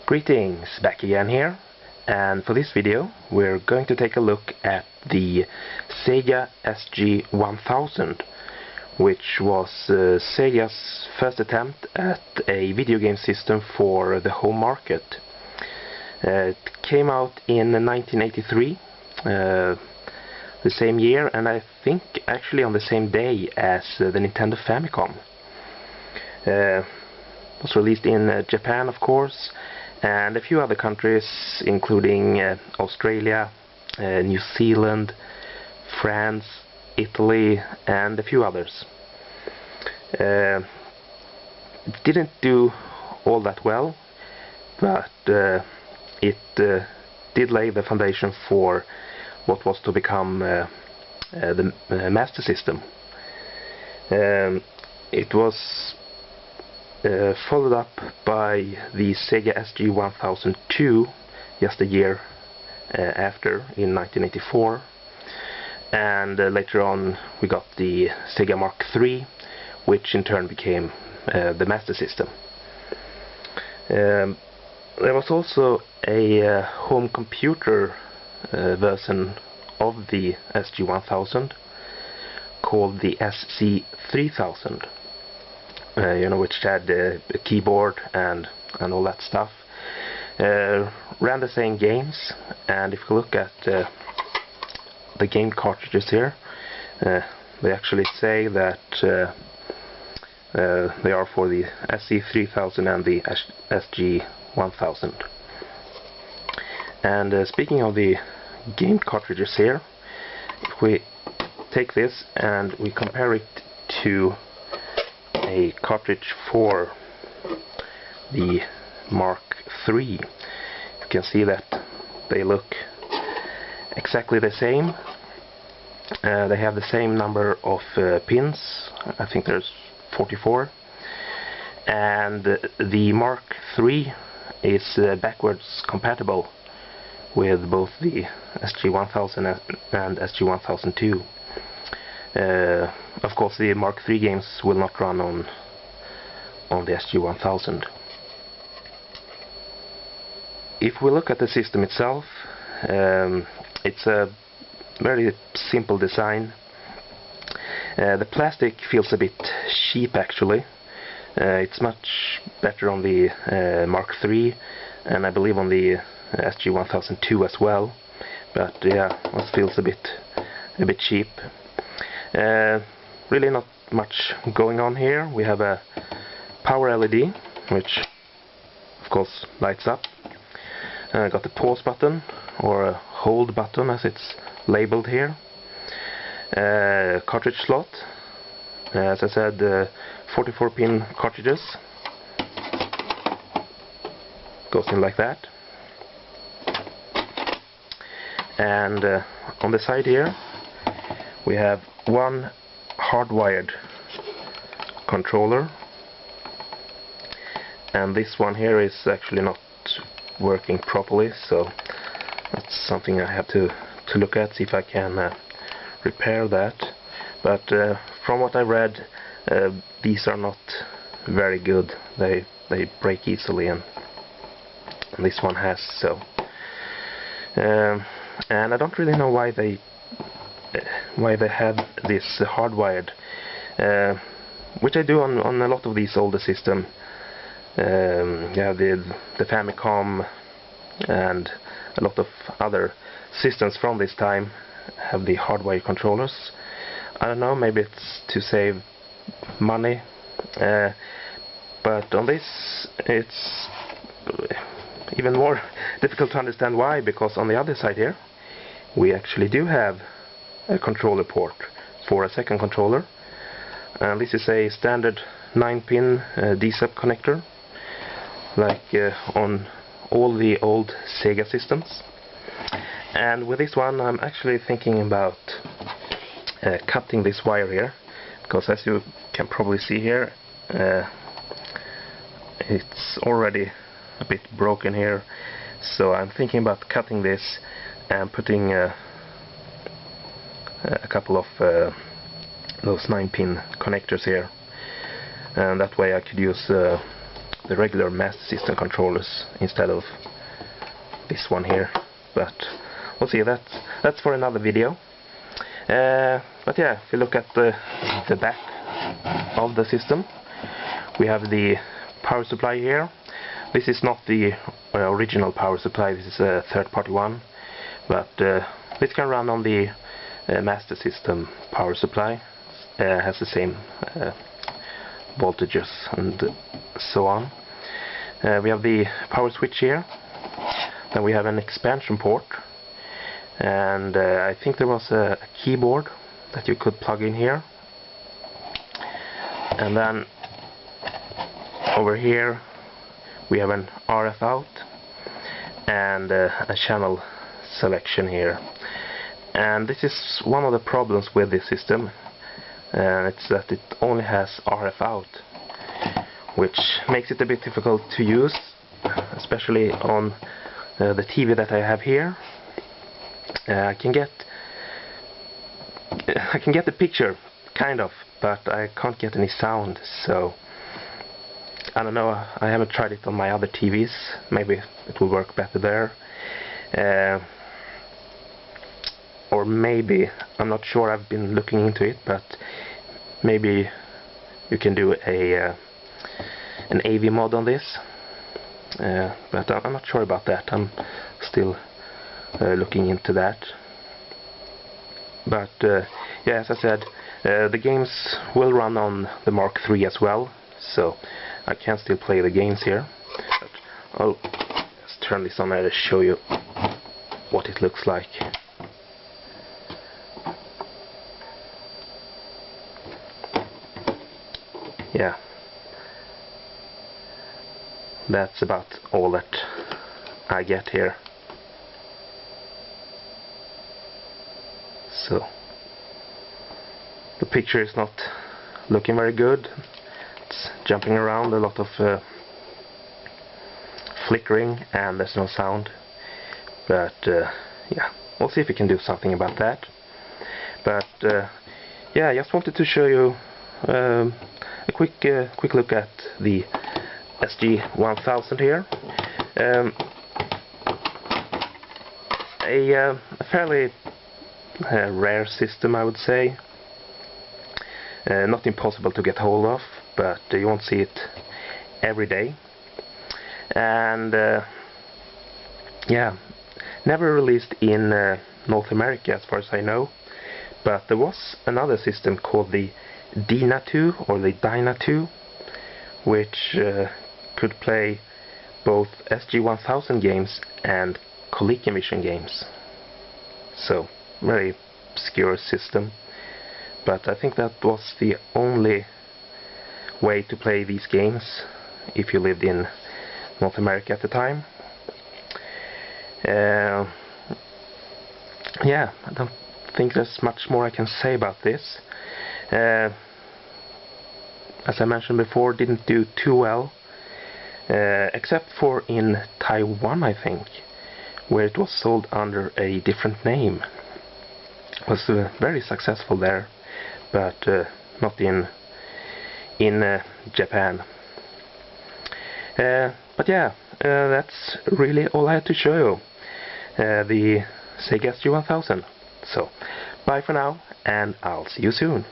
Greetings, back again here, and for this video we're going to take a look at the Sega SG-1000, which was Sega's first attempt at a video game system for the home market. It came out in 1983, the same year, and I think actually on the same day as the Nintendo Famicom. It was released in Japan, of course, and a few other countries, including Australia, New Zealand, France, Italy, and a few others. It didn't do all that well, but it did lay the foundation for what was to become the Master System. It was followed up by the Sega SG-1002 just a year after, in 1984, and later on we got the Sega Mark III, which in turn became the Master System. There was also a home computer version of the SG-1000 called the SC-3000. Which had a keyboard and all that stuff. Ran the same games, and if you look at the game cartridges here, they actually say that they are for the SC-3000 and the SG-1000. And speaking of the game cartridges here, if we take this and we compare it to a cartridge for the Mark III, you can see that they look exactly the same. They have the same number of pins. I think there's 44, and the Mark III is backwards compatible with both the SG-1000 and SG-1002. Of course, the Mark III games will not run on the SG-1000. If we look at the system itself, it's a very simple design. The plastic feels a bit cheap, actually. It's much better on the Mark III, and I believe on the SG-1002 as well. But yeah, it feels a bit cheap. Really not much going on here. We have a power LED, which of course lights up. Got the pause button, or a hold button as it's labeled here. Cartridge slot. As I said, 44 pin cartridges. Goes in like that. And on the side here we have one hardwired controller, and this one here is actually not working properly, so that's something I have to look at, see if I can repair that. But from what I read, these are not very good. They break easily, and this one has so. And I don't really know why they have this hardwired, which I do on a lot of these older systems. Yeah, the Famicom and a lot of other systems from this time have the hardwired controllers. I don't know, maybe it's to save money, but on this it's even more difficult to understand why, because on the other side here we actually do have a controller port for a second controller, and this is a standard 9-pin D-sub connector, like on all the old Sega systems. And with this one I'm actually thinking about cutting this wire here, because as you can probably see here, it's already a bit broken here, so I'm thinking about cutting this and putting a couple of those 9-pin connectors here, and that way I could use the regular Master System controllers instead of this one here. But we'll see, that's for another video. But yeah, if you look at the back of the system, we have the power supply here. This is not the original power supply, this is a third-party one, but this can run on the Master System power supply. Has the same voltages and so on. We have the power switch here. Then we have an expansion port, and I think there was a keyboard that you could plug in here. And then over here we have an RF out and a channel selection here. And this is one of the problems with this system, and it's that it only has RF out, which makes it a bit difficult to use, especially on the TV that I have here. I can get the picture, kind of, but I can't get any sound, so I don't know, I haven't tried it on my other TVs. Maybe it will work better there. Or maybe, I'm not sure, I've been looking into it, but maybe you can do an AV mod on this. But I'm not sure about that. I'm still looking into that. But yeah, as I said, the games will run on the Mark III as well, so I can still play the games here. But I'll just turn this on and show you what it looks like. Yeah, that's about all that I get here. So the picture is not looking very good. It's jumping around, a lot of flickering, and there's no sound. But yeah, we'll see if we can do something about that. But yeah, I just wanted to show you a quick look at the SG-1000 here. A fairly rare system, I would say. Not impossible to get hold of, but you won't see it every day. And yeah, never released in North America as far as I know, but there was another system called the Dyna 2 or the Dyna 2, which could play both SG-1000 games and ColecoVision games. So very obscure system, but I think that was the only way to play these games if you lived in North America at the time. Yeah, I don't think there's much more I can say about this. As I mentioned before, didn't do too well, except for in Taiwan, I think, where it was sold under a different name. It was very successful there, but not in Japan. But yeah, that's really all I had to show you. The Sega SG-1000. So, bye for now, and I'll see you soon.